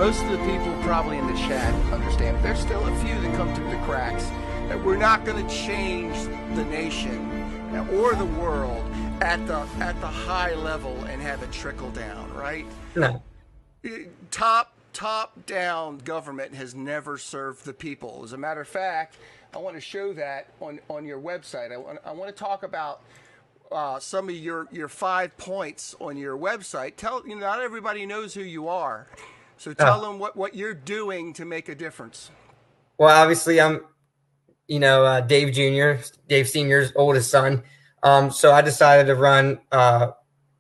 most of the people probably in the chat understand. But there's still a few that come through the cracks. That we're not going to change the nation or the world at the high level and have it trickle down, right? No. Top down government has never served the people. As a matter of fact, I want to show that on your website. I want to talk about some of your 5 points on your website. Not everybody knows who you are, so tell them what you're doing to make a difference. Well, obviously I'm, Dave Jr., Dave Sr.'s oldest son. So I decided to run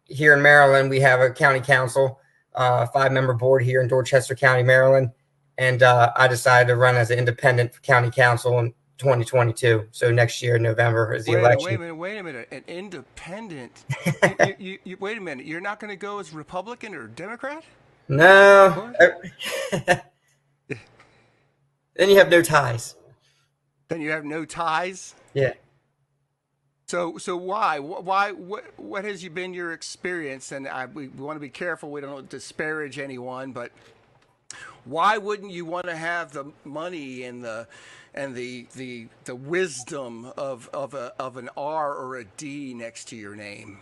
here in Maryland. We have a county council, 5-member board here in Dorchester County, Maryland. And I decided to run as an independent for county council in 2022. So next year, November, is the election. Wait a minute. An independent? you wait a minute. You're not going to go as Republican or Democrat? No. Then you have no ties. Then you have no ties? Yeah. So why? What has been your experience? And we want to be careful. We don't disparage anyone, but why wouldn't you want to have the money and the wisdom of an R or a D next to your name?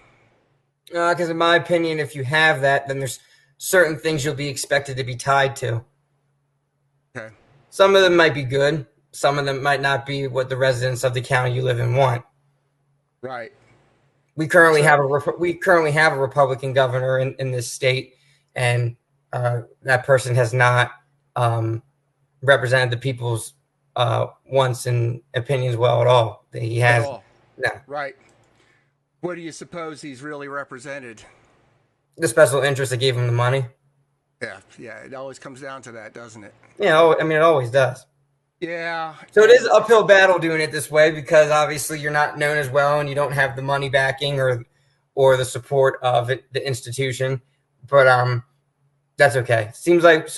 Because in my opinion, if you have that, then there's certain things you'll be expected to be tied to. Okay. Some of them might be good. Some of them might not be what the residents of the county you live in want. Right. We currently have a Republican governor in this state, and that person has not represented the people's wants and opinions well at all. He has. No. Right. What do you suppose he's really represented? The special interest that gave him the money. Yeah. It always comes down to that, doesn't it? Yeah. I mean, it always does. Yeah. So it is an uphill battle doing it this way because obviously you're not known as well and you don't have the money backing or the support of the institution. But that's okay. Seems like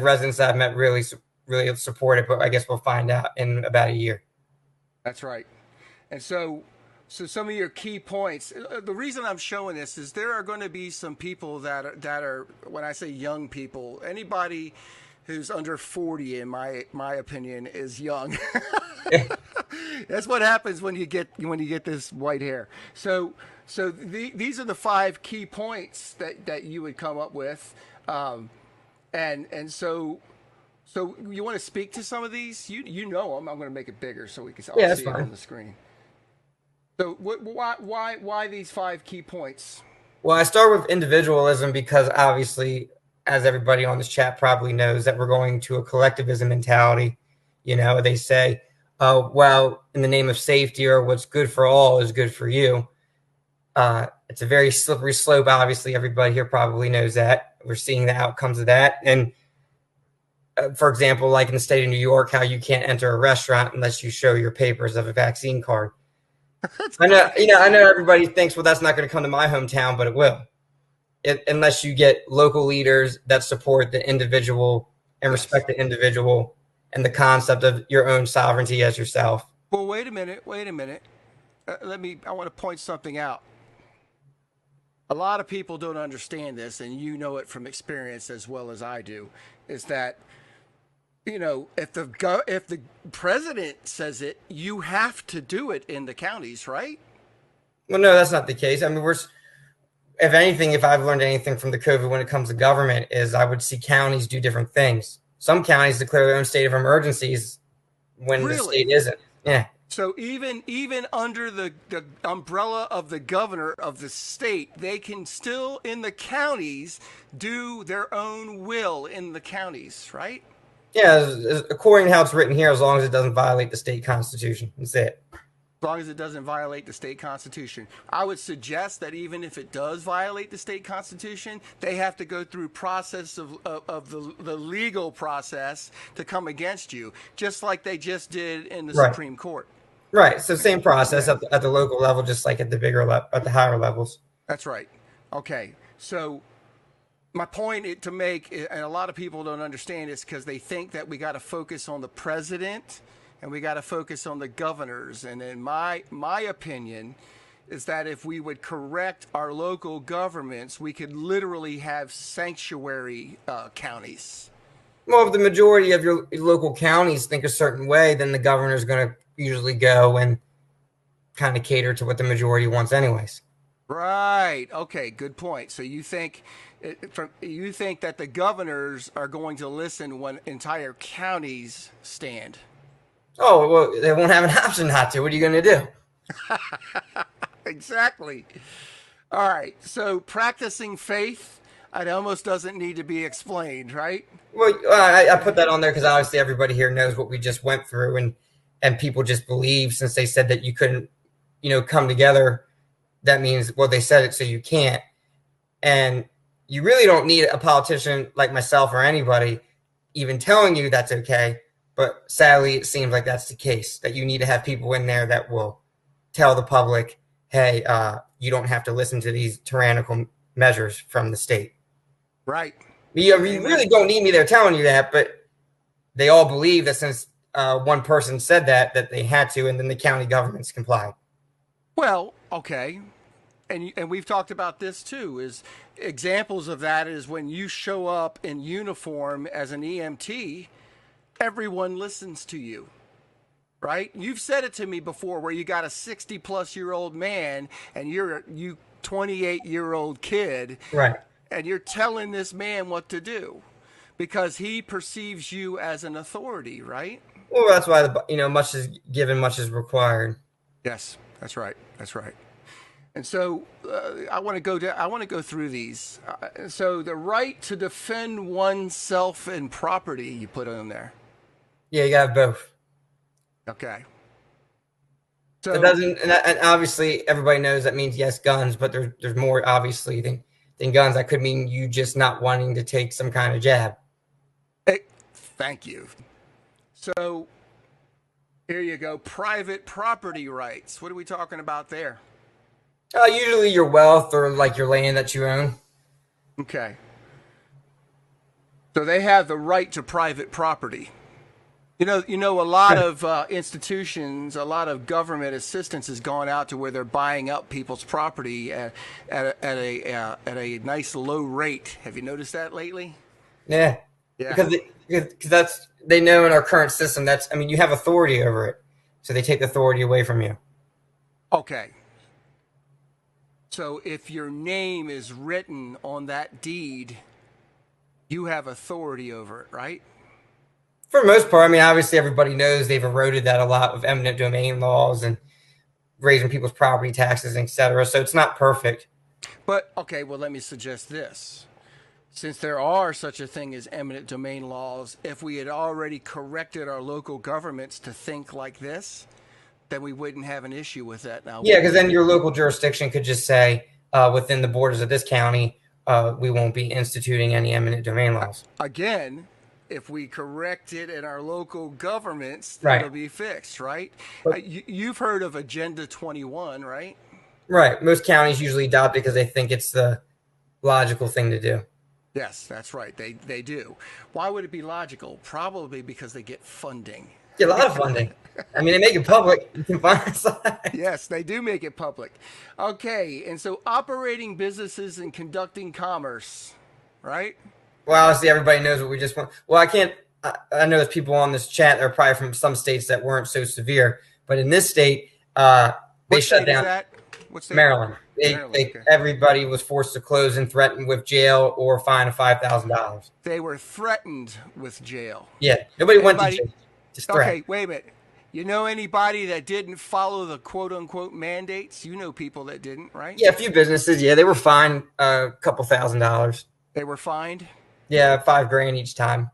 residents that I've met really support it, but I guess we'll find out in about a year. That's right. And so some of your key points, the reason I'm showing this is there are going to be some people that are, when I say young people, anybody who's under 40, in my opinion, is young. That's what happens when you get this white hair. So these are the 5 key points that you would come up with, and so you want to speak to some of these? You know them. I'm going to make it bigger so we can see it on the screen. So why these 5 key points? Well, I start with individualism because obviously, as everybody on this chat probably knows, that we're going to a collectivism mentality. They say, well, in the name of safety or what's good for all is good for you. It's a very slippery slope. Obviously, everybody here probably knows that. We're seeing the outcomes of that. And for example, like in the state of New York, how you can't enter a restaurant unless you show your papers of a vaccine card. I know everybody thinks, well, that's not going to come to my hometown, but it will. Unless you get local leaders that support the individual and respect the individual and the concept of your own sovereignty as yourself. Well, wait a minute. I want to point something out. A lot of people don't understand this, and you know it from experience as well as I do, is that, if the president says it, you have to do it in the counties, right? Well, no, that's not the case. I mean, if anything, if I've learned anything from the COVID when it comes to government, is I would see counties do different things. Some counties declare their own state of emergencies when the state isn't. Yeah. So even under the umbrella of the governor of the state, they can still, in the counties, do their own will in the counties, right? Yeah, according to how it's written here, as long as it doesn't violate the state constitution. That's it. As long as it doesn't violate the state constitution. I would suggest that even if it does violate the state constitution, they have to go through process of the legal process to come against you, just like they just did in the Supreme Court. Right. So same process at the local level, just like at the higher levels. That's right. Okay. So my point to make, and a lot of people don't understand this because they think that we got to focus on the president and we got to focus on the governors. And in my opinion, is that if we would correct our local governments, we could literally have sanctuary counties. Well, if the majority of your local counties think a certain way, then the governor's going to usually go and kind of cater to what the majority wants, anyways. Right. Okay. Good point. So you think that the governors are going to listen when entire counties stand? Oh, well, they won't have an option not to. What are you going to do? Exactly. All right. So practicing faith, it almost doesn't need to be explained, right? Well, I put that on there because obviously everybody here knows what we just went through, and people just believe since they said that you couldn't, come together. That means, well, they said it, so you can't. And you really don't need a politician like myself or anybody even telling you that's okay. But sadly, it seems like that's the case, that you need to have people in there that will tell the public, hey, you don't have to listen to these tyrannical measures from the state. Right. You really don't need me there telling you that, but they all believe that since one person said that they had to, and then the county governments complied. Well, okay. And we've talked about this too, is examples of that is when you show up in uniform as an EMT, everyone listens to you, right? You've said it to me before where you got a 60-plus-year-old man and you 28-year-old kid. Right. And you're telling this man what to do because he perceives you as an authority, right? Well, that's why, much is given, much is required. Yes, that's right. That's right. And so I want to go through these. So the right to defend oneself and property, you put on there. Yeah, you got both. Okay. So it doesn't, and obviously everybody knows that means yes, guns, but there's more obviously than guns. That could mean you just not wanting to take some kind of jab. Hey, thank you. So here you go. Private property rights. What are we talking about there? Usually your wealth or like your land that you own. Okay. So they have the right to private property. A lot of institutions, a lot of government assistance has gone out to where they're buying up people's property at a nice low rate. Have you noticed that lately? Yeah. Because they know in our current system you have authority over it, so they take the authority away from you. Okay. So if your name is written on that deed, you have authority over it, right? For the most part, obviously everybody knows they've eroded that a lot with eminent domain laws and raising people's property taxes, et cetera. So it's not perfect. But, okay, well, let me suggest this. Since there are such a thing as eminent domain laws, if we had already corrected our local governments to think like this, then we wouldn't have an issue with that now. Yeah, because then your local jurisdiction could just say, within the borders of this county, we won't be instituting any eminent domain laws. Again, if we correct it in our local governments, right, it'll be fixed, right? You've heard of Agenda 21, right? Right. Most counties usually adopt it because they think it's the logical thing to do. Yes, that's right. They do. Why would it be logical? Probably because they get funding. Get a lot of funding. They make it public. You can find it. Yes, they do make it public. Okay, and so operating businesses and conducting commerce, right? Well, obviously everybody knows what we just want. Well, I know there's people on this chat that are probably from some states that weren't so severe, but in this state, they shut down. What state? Maryland. Okay. Everybody was forced to close and threatened with jail or fine of $5,000. They were threatened with jail. Yeah, nobody went to jail. Just threat. Okay, wait a minute. You know anybody that didn't follow the quote-unquote mandates? You know people that didn't, right? Yeah, a few businesses. Yeah, they were fined a couple $1,000s. They were fined? Yeah, $5,000 each time.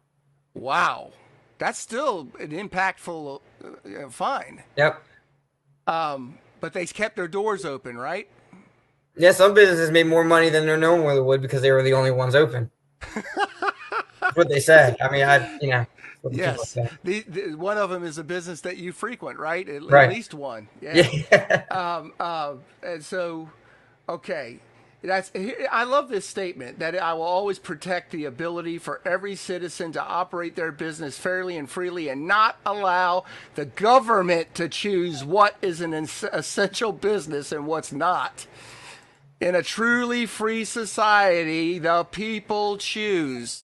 Wow. That's still an impactful fine. Yep. But they kept their doors open, right? Yeah, some businesses made more money than they normally would because they were the only ones open. That's what they said. Yes. One of them is a business that you frequent, right? At right. least one. Yeah. Yeah. And so, okay. I love this statement that I will always protect the ability for every citizen to operate their business fairly and freely and not allow the government to choose what is an essential business and what's not. In a truly free society, the people choose.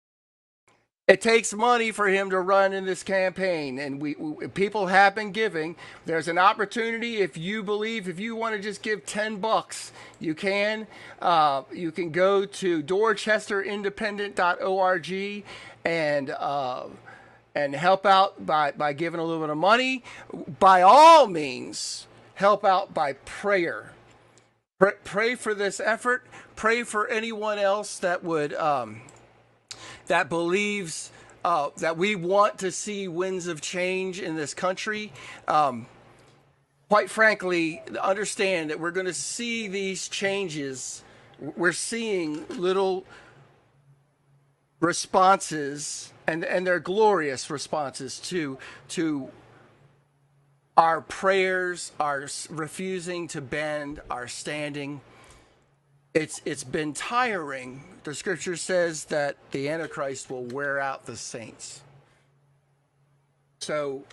It takes money for him to run in this campaign, and people have been giving. There's an opportunity if you want to just give $10, you can. You can go to dorchesterindependent.org and help out by giving a little bit of money. By all means, help out by prayer. Pray for this effort. Pray for anyone else that would. That believes that we want to see winds of change in this country. Quite frankly, understand that we're going to see these changes. We're seeing little responses, and they're glorious responses to our prayers, our refusing to bend, our standing. It's been tiring. The scripture says that the Antichrist will wear out the saints. So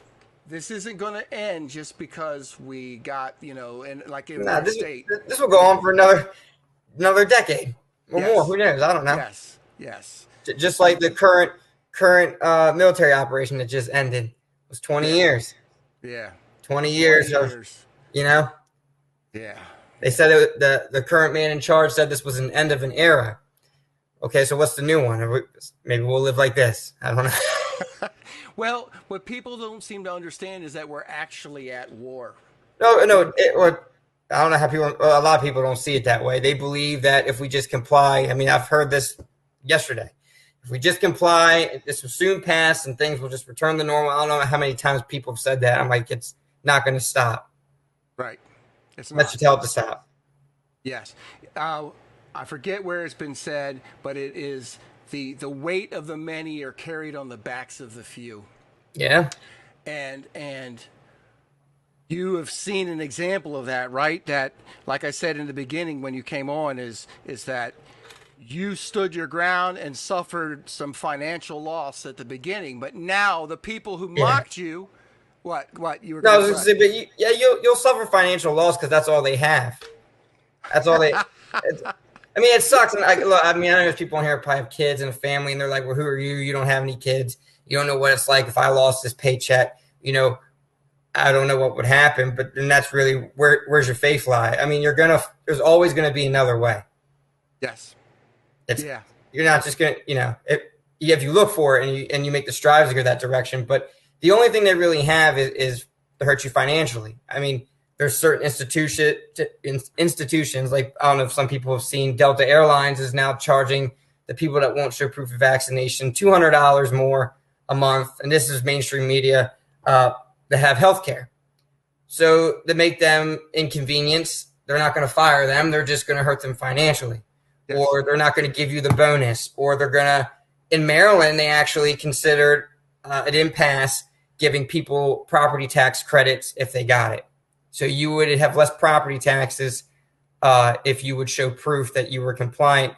this isn't going to end just because we got, and like in our state. This will go on for another decade or more. Who knows? I don't know. Yes. Just like the current military operation that just ended. It was 20 years. Yeah. 20 years. Yeah. They said the current man in charge said this was an end of an era. Okay, so what's the new one? Maybe we'll live like this. I don't know. Well, what people don't seem to understand is that we're actually at war. No. I don't know how a lot of people don't see it that way. They believe that if we just comply, I mean, I've heard this yesterday. If we just comply, this will soon pass and things will just return to normal. I don't know how many times people have said that. I'm like, it's not going to stop. Right. That should tell it to stop. Yes. I forget where it's been said, but it is the weight of the many are carried on the backs of the few. Yeah. And you have seen an example of that, right? That, like I said in the beginning when you came on, is that you stood your ground and suffered some financial loss at the beginning, but now the people who mocked you. What you were? No, I was going to say, but you'll suffer financial loss because that's all they have. That's all they. I mean, it sucks. And I know there's people in here who probably have kids and a family, and they're like, "Well, who are you? You don't have any kids. You don't know what it's like. If I lost this paycheck, I don't know what would happen." But then that's really where's your faith lie? I mean, there's always gonna be another way. Yes. You're not just gonna, if you look for it and you make the strides to go that direction, but. The only thing they really have is to hurt you financially. I mean, there's certain institutions, like, I don't know if some people have seen, Delta Airlines is now charging the people that won't show proof of vaccination $200 more a month. And this is mainstream media that have health care. So to make them inconvenience, they're not going to fire them. They're just going to hurt them financially. Yes. Or they're not going to give you the bonus. Or they're going to, in Maryland, they actually considered an impasse giving people property tax credits if they got it. So you would have less property taxes if you would show proof that you were compliant.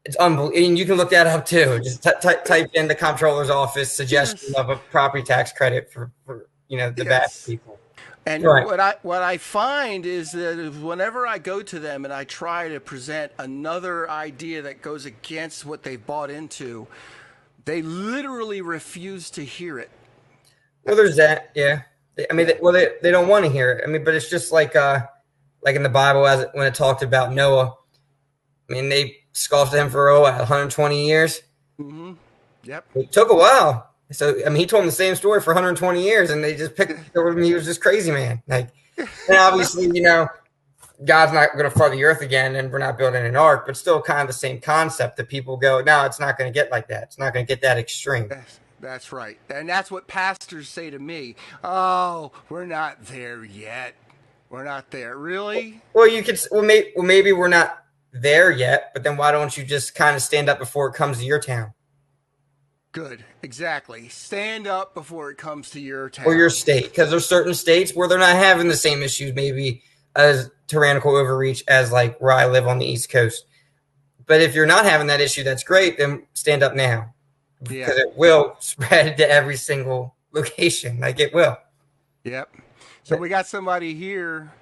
It's unbelievable. And you can look that up too. Just type in the comptroller's office suggestion of a property tax credit for the bad people. And what I find is that whenever I go to them and I try to present another idea that goes against what they've bought into, they literally refuse to hear it. Well, there's that, yeah. I mean, they don't want to hear it. I mean, but it's just like in the Bible when it talked about Noah. I mean, they scoffed at him for 120 years. Mm-hmm. Yep. It took a while. So I mean, he told them the same story for 120 years, and they just picked him. He was just crazy man. Like, and obviously, God's not going to flood the earth again, and we're not building an ark, but still kind of the same concept that people go, no, it's not going to get like that. It's not going to get that extreme. That's right. And that's what pastors say to me. Oh, we're not there yet. We're not there. Really? Well, maybe we're not there yet, but then why don't you just kind of stand up before it comes to your town? Good. Exactly. Stand up before it comes to your town. Or your state, because there's certain states where they're not having the same issues maybe as tyrannical overreach as like where I live on the East Coast. But if you're not having that issue, that's great. Then stand up now, because it will spread to every single location. Like it will. Yep. So we got somebody here.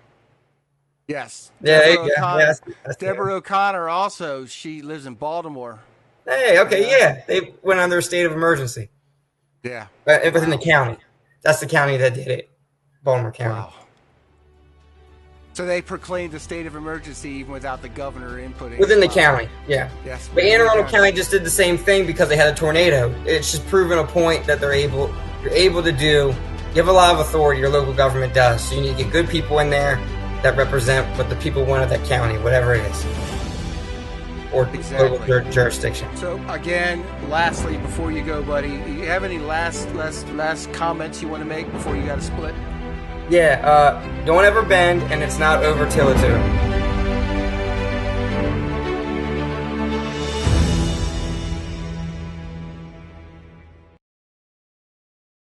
Yes. Yeah. Deborah O'Connor. Yes, Deborah O'Connor also. She lives in Baltimore. Hey. Okay. Yeah. They went under a state of emergency. Yeah. But within the county. That's the county that did it. Baltimore County. Wow. So they proclaimed a state of emergency even without the governor inputting. Within the county, yeah. Yes. But Anne Arundel County just did the same thing because they had a tornado. It's just proven a point that you're able to do. You have a lot of authority, your local government does. So you need to get good people in there that represent what the people want of that county, whatever it is. Or local jurisdiction. So again, lastly, before you go, buddy, you have any last comments you want to make before you got to split? Yeah, don't ever bend, and it's not over till it's over.